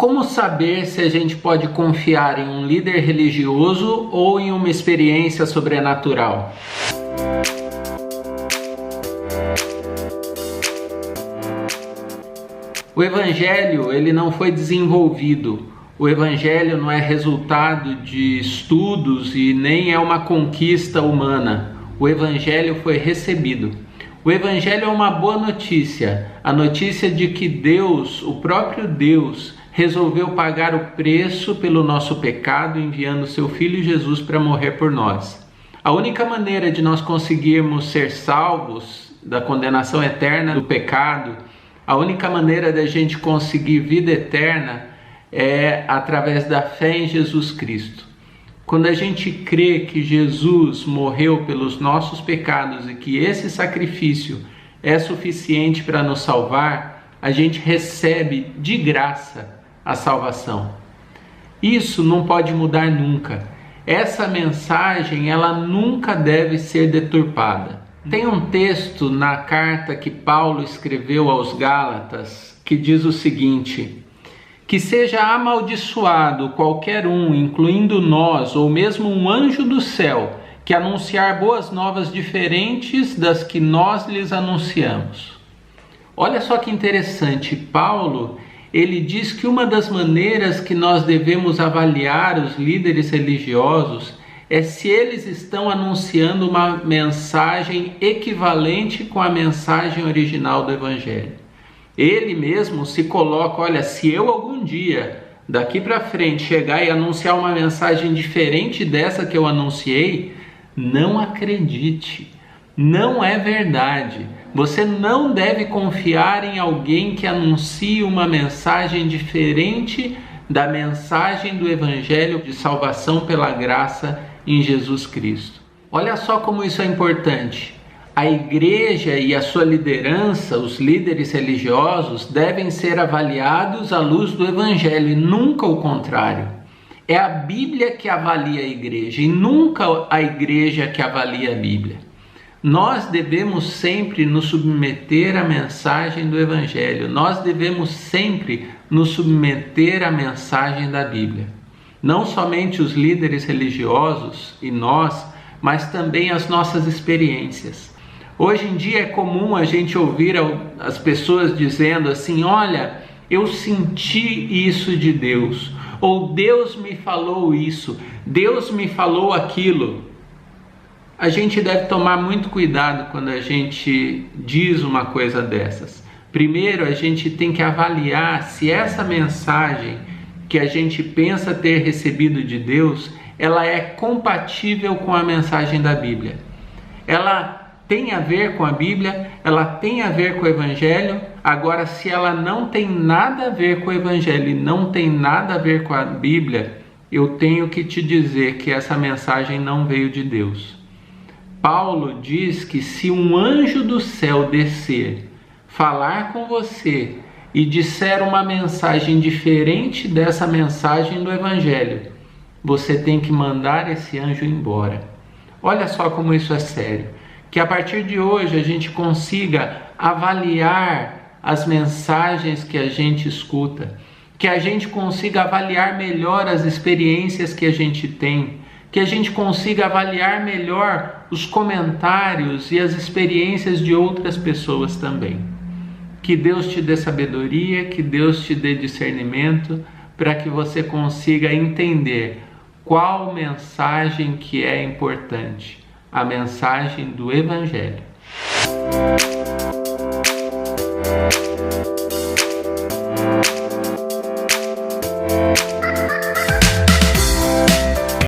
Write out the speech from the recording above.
Como saber se a gente pode confiar em um líder religioso ou em uma experiência sobrenatural? O Evangelho, ele não foi desenvolvido. O Evangelho não é resultado de estudos e nem é uma conquista humana. O Evangelho foi recebido. O Evangelho é uma boa notícia, a notícia de que Deus, o próprio Deus, resolveu pagar o preço pelo nosso pecado, enviando seu Filho Jesus para morrer por nós. A única maneira de nós conseguirmos ser salvos da condenação eterna do pecado, a única maneira da gente conseguir vida eterna é através da fé em Jesus Cristo. Quando a gente crê que Jesus morreu pelos nossos pecados e que esse sacrifício é suficiente para nos salvar, a gente recebe de graça a salvação. Isso não pode mudar nunca. Essa mensagem, ela nunca deve ser deturpada. Tem um texto na carta que Paulo escreveu aos Gálatas que diz o seguinte: que seja amaldiçoado qualquer um, incluindo nós, ou mesmo um anjo do céu, que anunciar boas novas diferentes das que nós lhes anunciamos. Olha só que interessante, Paulo, ele diz que uma das maneiras que nós devemos avaliar os líderes religiosos é se eles estão anunciando uma mensagem equivalente com a mensagem original do Evangelho. Ele mesmo se coloca, olha, se eu algum dia, daqui para frente, chegar e anunciar uma mensagem diferente dessa que eu anunciei, não acredite, não é verdade. Você não deve confiar em alguém que anuncie uma mensagem diferente da mensagem do Evangelho de salvação pela graça em Jesus Cristo. Olha só como isso é importante. A igreja e a sua liderança, os líderes religiosos, devem ser avaliados à luz do Evangelho e nunca o contrário. É a Bíblia que avalia a igreja e nunca a igreja que avalia a Bíblia. Nós devemos sempre nos submeter à mensagem do Evangelho. Nós devemos sempre nos submeter à mensagem da Bíblia. Não somente os líderes religiosos e nós, mas também as nossas experiências. Hoje em dia é comum a gente ouvir as pessoas dizendo assim: olha, eu senti isso de Deus, ou Deus me falou isso, Deus me falou aquilo. A gente deve tomar muito cuidado quando a gente diz uma coisa dessas. Primeiro, a gente tem que avaliar se essa mensagem que a gente pensa ter recebido de Deus, ela é compatível com a mensagem da Bíblia. Ela tem a ver com a Bíblia, ela tem a ver com o Evangelho. Agora, se ela não tem nada a ver com o Evangelho e não tem nada a ver com a Bíblia, eu tenho que te dizer que essa mensagem não veio de Deus. Paulo diz que se um anjo do céu descer, falar com você e disser uma mensagem diferente dessa mensagem do Evangelho, você tem que mandar esse anjo embora. Olha só como isso é sério. Que a partir de hoje a gente consiga avaliar as mensagens que a gente escuta, que a gente consiga avaliar melhor as experiências que a gente tem, que a gente consiga avaliar melhor os comentários e as experiências de outras pessoas também. Que Deus te dê sabedoria, que Deus te dê discernimento, para que você consiga entender qual mensagem que é importante. A mensagem do Evangelho.